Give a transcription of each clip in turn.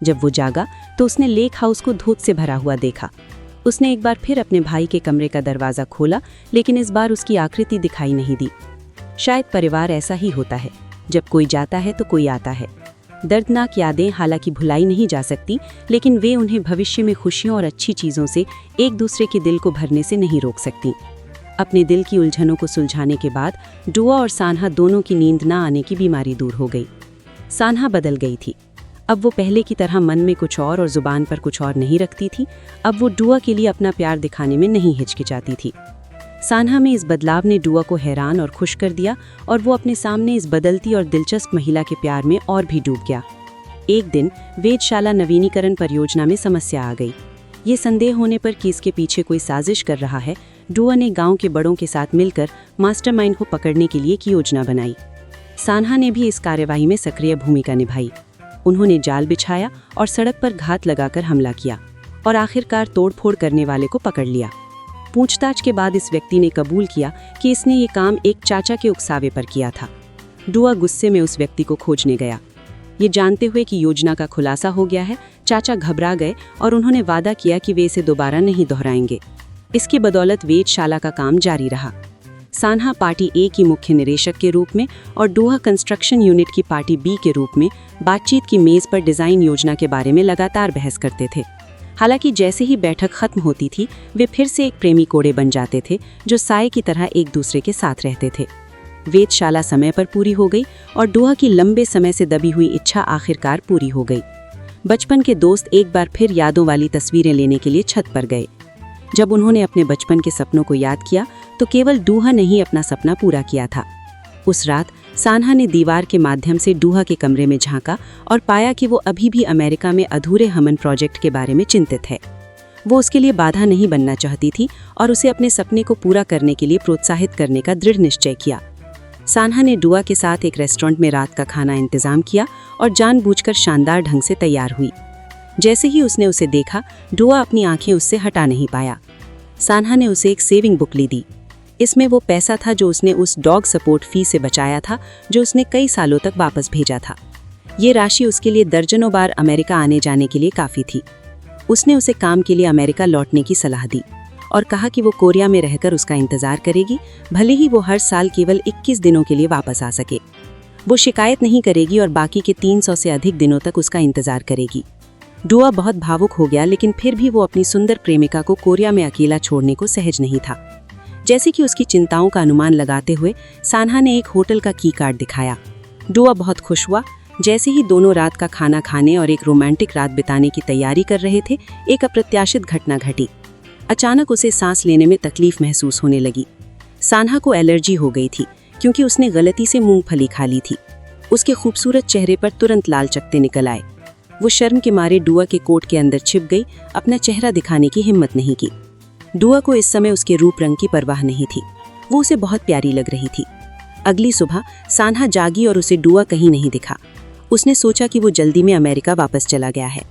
जब वो जागा तो उसने लेक हाउस को धूप से भरा हुआ देखा। उसने एक बार फिर अपने भाई के कमरे का दरवाज़ा खोला, लेकिन इस बार उसकी आकृति दिखाई नहीं दी। शायद परिवार ऐसा ही होता है, जब कोई जाता है तो कोई आता है। दर्दनाक यादें हालांकि भुलाई नहीं जा सकती, लेकिन वे उन्हें भविष्य में खुशियों और अच्छी चीज़ों से एक दूसरे के दिल को भरने से नहीं रोक सकती। अपने दिल की उलझनों को सुलझाने के बाद डुआ और सान्हा दोनों की नींद ना आने की बीमारी दूर हो गई। सान्हा बदल गई थी। अब वो पहले की तरह मन में कुछ और ज़ुबान पर कुछ और नहीं रखती थी। अब वो डुआ के लिए अपना प्यार दिखाने में नहीं हिचकिचाती थी। सान्हा में इस बदलाव ने डुआ को हैरान और खुश कर दिया और वो अपने सामने इस बदलती और दिलचस्प महिला के प्यार में और भी डूब गया। एक दिन वेधशाला नवीनीकरण परियोजना में समस्या आ गई। ये संदेह होने पर कि इसके पीछे कोई साजिश कर रहा है, डुआ ने गांव के बड़ों के साथ मिलकर मास्टरमाइंड को पकड़ने के लिए एक योजना बनाई। सान्हा ने भी इस कार्यवाही में सक्रिय भूमिका निभाई। उन्होंने जाल बिछाया और सड़क पर घात लगाकर हमला किया और आखिरकार तोड़फोड़ करने वाले को पकड़ लिया। पूछताछ के बाद इस व्यक्ति ने कबूल किया कि इसने ये काम एक चाचा के उकसावे पर किया था। डुआ गुस्से में उस व्यक्ति को खोजने गया। ये जानते हुए कि योजना का खुलासा हो गया है, चाचा घबरा गए और उन्होंने वादा किया कि वे इसे दोबारा नहीं दोहराएंगे। इसकी बदौलत वेधशाला का काम जारी रहा। सान्हा पार्टी ए की मुख्य निदेशक के रूप में और डुआ कंस्ट्रक्शन यूनिट की पार्टी बी के रूप में बातचीत की मेज पर डिज़ाइन योजना के बारे में लगातार बहस करते थे। हालांकि जैसे ही बैठक खत्म होती थी, वे फिर से एक प्रेमी कोड़े बन जाते थे जो साए की तरह एक दूसरे के साथ रहते थे। वेधशाला समय पर पूरी हो गई और डुआ की लंबे समय से दबी हुई इच्छा आखिरकार पूरी हो गई। बचपन के दोस्त एक बार फिर यादों वाली तस्वीरें लेने के लिए छत पर गए। जब उन्होंने अपने बचपन के सपनों को याद किया तो केवल डुआ ने ही अपना सपना पूरा किया था। उस रात सान्हा ने दीवार के माध्यम से डुआ के कमरे में झांका और पाया कि वो अभी भी अमेरिका में अधूरे हमन प्रोजेक्ट के बारे में चिंतित है। वो उसके लिए बाधा नहीं बनना चाहती थी और उसे अपने सपने को पूरा करने के लिए प्रोत्साहित करने का दृढ़ निश्चय किया। सान्हा ने डुआ के साथ एक रेस्टोरेंट में रात का खाना इंतजाम किया और जानबूझकर शानदार ढंग से तैयार हुई। जैसे ही उसने उसे देखा, डुआ अपनी आंखें उससे हटा नहीं पाया। सान्हा ने उसे एक सेविंग बुक ली दी। इसमें वो पैसा था जो उसने उस डॉग सपोर्ट फी से बचाया था, जो उसने कई सालों तक वापस भेजा था। ये राशि उसके लिए दर्जनों बार अमेरिका आने जाने के लिए काफ़ी थी। उसने उसे काम के लिए अमेरिका लौटने की सलाह दी और कहा कि वो कोरिया में रहकर उसका इंतज़ार करेगी, भले ही वो हर साल केवल 21 दिनों के लिए वापस आ सके। वो शिकायत नहीं करेगी और बाकी के 300 से अधिक दिनों तक उसका इंतज़ार करेगी। डुआ बहुत भावुक हो गया, लेकिन फिर भी वो अपनी सुंदर प्रेमिका को कोरिया में अकेला छोड़ने को सहज नहीं था। जैसे कि उसकी चिंताओं का अनुमान लगाते हुए सान्हा ने एक होटल का की कार्ड दिखाया। डुआ बहुत खुश हुआ। जैसे ही दोनों रात का खाना खाने और एक रोमांटिक रात बिताने की तैयारी कर रहे थे, एक अप्रत्याशित घटना घटी। अचानक उसे सांस लेने में तकलीफ महसूस होने लगी। सान्हा को एलर्जी हो गई थी क्योंकि उसने गलती से मूंगफली खा ली थी। उसके खूबसूरत चेहरे पर तुरंत लाल चकत्ते निकल आए। वो शर्म के मारे डुआ के कोट के अंदर छिप गई, अपना चेहरा दिखाने की हिम्मत नहीं की। डुआ को इस समय उसके रूप रंग की परवाह नहीं थी। वो उसे बहुत प्यारी लग रही थी। अगली सुबह सान्हा जागी और उसे डुआ कहीं नहीं दिखा। उसने सोचा कि वो जल्दी में अमेरिका वापस चला गया है।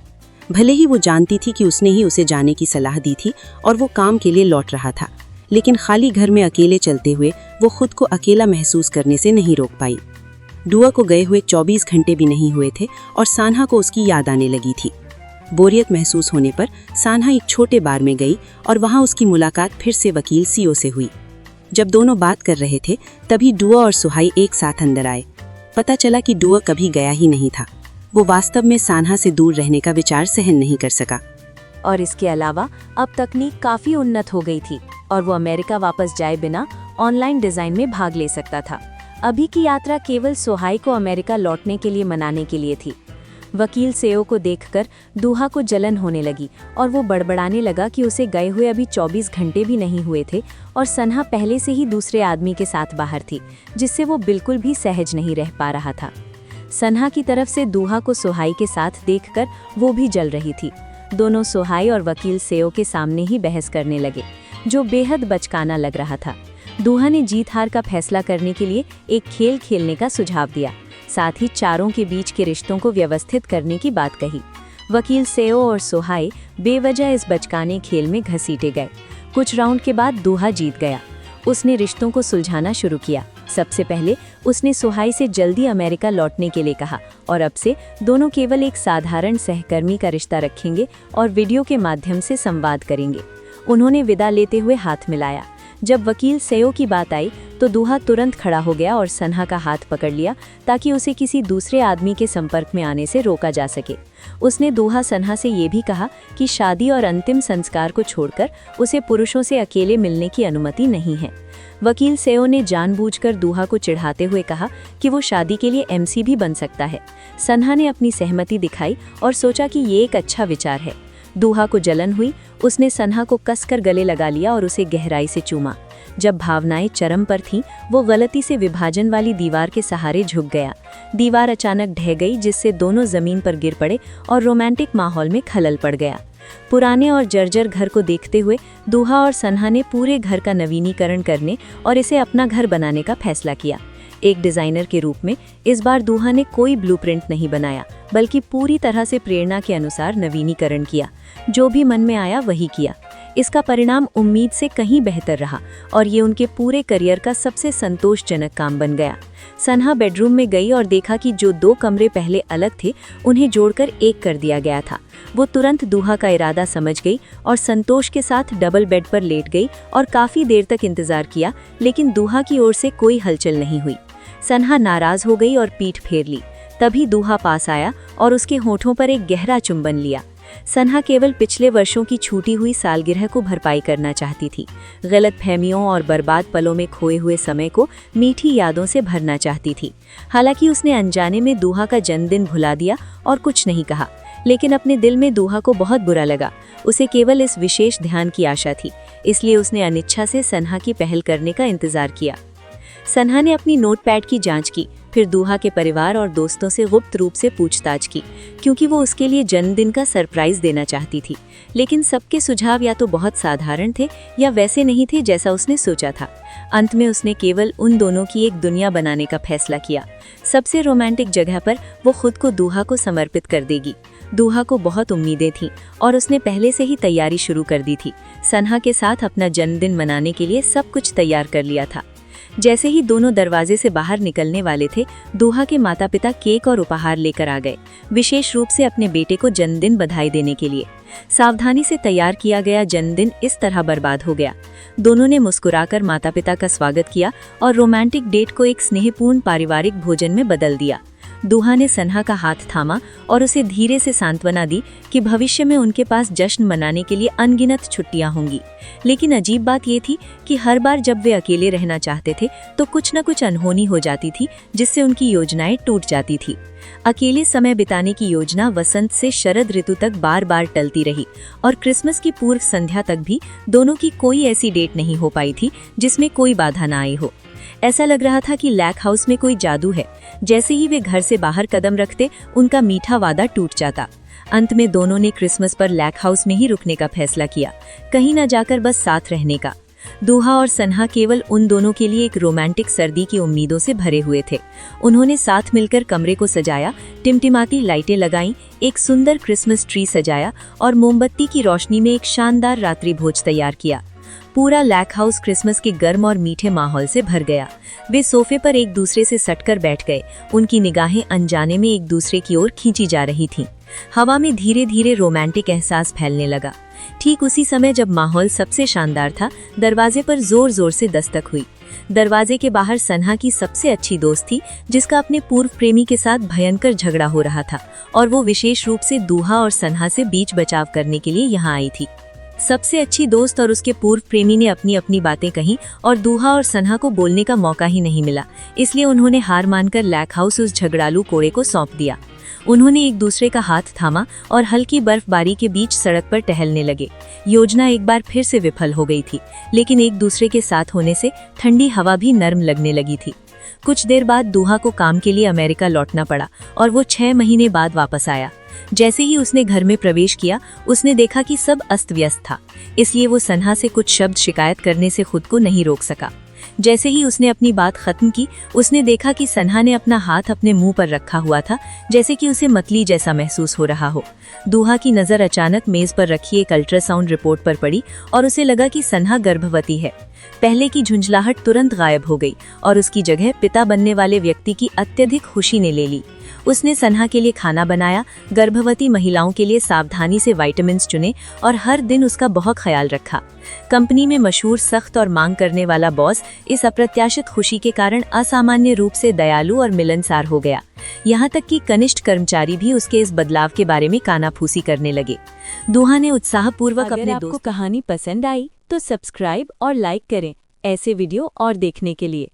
भले ही वो जानती थी कि उसने ही उसे जाने की सलाह दी थी और वो काम के लिए लौट रहा था, लेकिन खाली घर में अकेले चलते हुए वो खुद को अकेला महसूस करने से नहीं रोक पाई। डुआ को गए हुए 24 घंटे भी नहीं हुए थे और सान्हा को उसकी याद आने लगी थी। बोरियत महसूस होने पर सान्हा एक छोटे बार में गई और वहां उसकी मुलाकात फिर से वकील सीओ से हुई। जब दोनों बात कर रहे थे, तभी डुआ और सुहाई एक साथ अंदर आए। पता चला कि डुआ कभी गया ही नहीं था। वो वास्तव में सान्हा से दूर रहने का विचार सहन नहीं कर सका। और इसके अलावा अब तकनीक काफी उन्नत हो गई थी और वो अमेरिका वापस जाए बिना ऑनलाइन डिजाइन में भाग ले सकता था। अभी की यात्रा केवल सुहाई को अमेरिका लौटने के लिए मनाने के लिए थी। वकील सेओ को देखकर डुआ को जलन होने लगी और वो बड़बड़ाने लगा कि उसे गए हुए अभी 24 घंटे भी नहीं हुए थे और सन्हा पहले से ही दूसरे आदमी के साथ बाहर थी, जिससे वो बिल्कुल भी सहज नहीं रह पा रहा था। सन्हा की तरफ से डुआ को सुहाई के साथ देखकर वो भी जल रही थी। दोनों सुहाई और वकील सेओ के सामने ही बहस करने लगे, जो बेहद बचकाना लग रहा था। डुआ ने जीत हार का फैसला करने के लिए एक खेल खेलने का सुझाव दिया, साथ ही चारों के बीच के रिश्तों को व्यवस्थित करने की बात कही। वकील सेओ और सुहाई बेवजह इस बचकाने खेल में घसीटे गए। कुछ राउंड के बाद डुआ जीत गया। उसने रिश्तों को सुलझाना शुरू किया। सबसे पहले उसने सुहाई से जल्दी अमेरिका लौटने के लिए कहा और अब से दोनों केवल एक साधारण सहकर्मी का रिश्ता रखेंगे और वीडियो के माध्यम से संवाद करेंगे। उन्होंने विदा लेते हुए हाथ मिलाया। जब वकील सेयो की बात आई तो दूहा तुरंत खड़ा हो गया और सन्हा का हाथ पकड़ लिया ताकि उसे किसी दूसरे आदमी के संपर्क में आने से रोका जा सके। उसने दूहा सन्हा से ये भी कहा कि शादी और अंतिम संस्कार को छोड़कर उसे पुरुषों से अकेले मिलने की अनुमति नहीं है। वकील सेयो ने जानबूझकर दूहा को चिढ़ाते हुए कहा कि वो शादी के लिए एमसी भी बन सकता है। सन्हा ने अपनी सहमति दिखाई और सोचा कि ये एक अच्छा विचार है। दूहा को जलन हुई। उसने सन्हा को कसकर गले लगा लिया और उसे गहराई से चूमा। जब भावनाएं चरम पर थीं, वो गलती से विभाजन वाली दीवार के सहारे झुक गया। दीवार अचानक ढह गई जिससे दोनों जमीन पर गिर पड़े और रोमांटिक माहौल में खलल पड़ गया। पुराने और जर्जर घर को देखते हुए दूहा और सन्हा ने पूरे घर का नवीनीकरण करने और इसे अपना घर बनाने का फैसला किया। एक डिजाइनर के रूप में इस बार दूहा ने कोई ब्लूप्रिंट नहीं बनाया, बल्कि पूरी तरह से प्रेरणा के अनुसार नवीनीकरण किया। जो भी मन में आया वही किया। इसका परिणाम उम्मीद से कहीं बेहतर रहा और ये उनके पूरे करियर का सबसे संतोषजनक काम बन गया। सन्हा बेडरूम में गई और देखा कि जो 2 कमरे पहले अलग थे उन्हें जोड़कर एक कर दिया गया था। वो तुरंत दूहा का इरादा समझ गई और संतोष के साथ डबल बेड पर लेट गई और काफी देर तक इंतजार किया, लेकिन दूहा की ओर से कोई हलचल नहीं हुई। सन्हा नाराज हो गई और पीठ फेर ली। तभी दूहा पास आया और उसके होठों पर एक गहरा चुंबन लिया। सन्हा केवल पिछले वर्षों की छूटी हुई सालगिरह को भरपाई करना चाहती थी। गलतफहमियों और बर्बाद पलों में खोए हुए समय को मीठी यादों से भरना चाहती थी। हालांकि उसने अनजाने में दूहा का जन्मदिन भुला दिया और कुछ नहीं कहा, लेकिन अपने दिल में दूहा को बहुत बुरा लगा। उसे केवल इस विशेष ध्यान की आशा थी, इसलिए उसने अनिच्छा से सन्हा की पहल करने का इंतजार किया। सन्हा ने अपनी नोटपैड की जांच की, फिर दूहा के परिवार और दोस्तों से गुप्त रूप से पूछताछ की, क्योंकि वो उसके लिए जन्मदिन का सरप्राइज देना चाहती थी। लेकिन सबके सुझाव या तो बहुत साधारण थे या वैसे नहीं थे जैसा उसने सोचा था। अंत में उसने केवल उन दोनों की एक दुनिया बनाने का फैसला किया। सबसे रोमांटिक जगह पर वो खुद को दूहा को समर्पित कर देगी। दूहा को बहुत उम्मीदें थीं और उसने पहले से ही तैयारी शुरू कर दी थी। सन्हा के साथ अपना जन्मदिन मनाने के लिए सब कुछ तैयार कर लिया था। जैसे ही दोनों दरवाजे से बाहर निकलने वाले थे, दूहा के माता पिता केक और उपहार लेकर आ गए, विशेष रूप से अपने बेटे को जन्मदिन बधाई देने के लिए। सावधानी से तैयार किया गया जन्मदिन इस तरह बर्बाद हो गया। दोनों ने मुस्कुराकर माता पिता का स्वागत किया और रोमांटिक डेट को एक स्नेहपूर्ण पारिवारिक भोजन में बदल दिया। दूहा ने सन्हा का हाथ थामा और उसे धीरे से सांत्वना दी कि भविष्य में उनके पास जश्न मनाने के लिए अनगिनत छुट्टियां होंगी। लेकिन अजीब बात ये थी कि हर बार जब वे अकेले रहना चाहते थे तो कुछ न कुछ अनहोनी हो जाती थी, जिससे उनकी योजनाएं टूट जाती थी। अकेले समय बिताने की योजना वसंत से शरद ऋतु तक बार बार टलती रही और क्रिसमस की पूर्व संध्या तक भी दोनों की कोई ऐसी डेट नहीं हो पाई थी जिसमें कोई बाधा न आई हो। ऐसा लग रहा था कि लैक हाउस में कोई जादू है। जैसे ही वे घर से बाहर कदम रखते, उनका मीठा वादा टूट जाता। अंत में दोनों ने क्रिसमस पर लैक हाउस में ही रुकने का फैसला किया, कहीं न जाकर बस साथ रहने का। दूहा और सन्हा केवल उन दोनों के लिए एक रोमांटिक सर्दी की उम्मीदों से भरे हुए थे। उन्होंने साथ मिलकर कमरे को सजाया, टिमटिमाती लाइटें लगाईं, एक सुंदर क्रिसमस ट्री सजाया और मोमबत्ती की रोशनी में एक शानदार रात्रि भोज तैयार किया। पूरा लैक हाउस क्रिसमस के गर्म और मीठे माहौल से भर गया। वे सोफे पर एक दूसरे से सटकर बैठ गए। उनकी निगाहें अनजाने में एक दूसरे की ओर खींची जा रही थीं। हवा में धीरे धीरे रोमांटिक एहसास फैलने लगा। ठीक उसी समय जब माहौल सबसे शानदार था, दरवाजे पर जोर जोर से दस्तक हुई। दरवाजे के बाहर सन्हा की सबसे अच्छी दोस्त थी, जिसका अपने पूर्व प्रेमी के साथ भयंकर झगड़ा हो रहा था और वो विशेष रूप से दूहा और सन्हा से बीच बचाव करने के लिए यहाँ आई थी। सबसे अच्छी दोस्त और उसके पूर्व प्रेमी ने अपनी अपनी बातें कहीं और दूहा और सन्हा को बोलने का मौका ही नहीं मिला, इसलिए उन्होंने हार मानकर लैक हाउस उस झगड़ालू कोड़े को सौंप दिया। उन्होंने एक दूसरे का हाथ थामा और हल्की बर्फबारी के बीच सड़क पर टहलने लगे। योजना एक बार फिर से विफल हो गई थी, लेकिन एक दूसरे के साथ होने से ठंडी हवा भी नर्म लगने लगी थी। कुछ देर बाद दूहा को काम के लिए अमेरिका लौटना पड़ा और वो 6 महीने बाद वापस आया। जैसे ही उसने घर में प्रवेश किया, उसने देखा कि सब अस्त व्यस्त था, इसलिए वो सन्हा से कुछ शब्द शिकायत करने से खुद को नहीं रोक सका। जैसे ही उसने अपनी बात खत्म की, उसने देखा कि सन्हा ने अपना हाथ अपने मुंह पर रखा हुआ था, जैसे कि उसे मतली जैसा महसूस हो रहा हो। दूहा की नज़र अचानक मेज पर रखी एक अल्ट्रासाउंड रिपोर्ट पर पड़ी और उसे लगा कि सन्हा गर्भवती है। पहले की झुंझलाहट तुरंत गायब हो गई और उसकी जगह पिता बनने वाले व्यक्ति की अत्यधिक खुशी ने ले ली। उसने सन्हा के लिए खाना बनाया, गर्भवती महिलाओं के लिए सावधानी से विटामिन्स चुने और हर दिन उसका बहुत ख्याल रखा। कंपनी में मशहूर सख्त और मांग करने वाला बॉस इस अप्रत्याशित खुशी के कारण असामान्य रूप से दयालु और मिलनसार हो गया। यहाँ तक कि कनिष्ठ कर्मचारी भी उसके इस बदलाव के बारे में कानाफूसी करने लगे। दूहा ने उत्साहपूर्वक अपने आपको कहानी पसंद आई तो सब्सक्राइब और लाइक करें ऐसे वीडियो और देखने के लिए।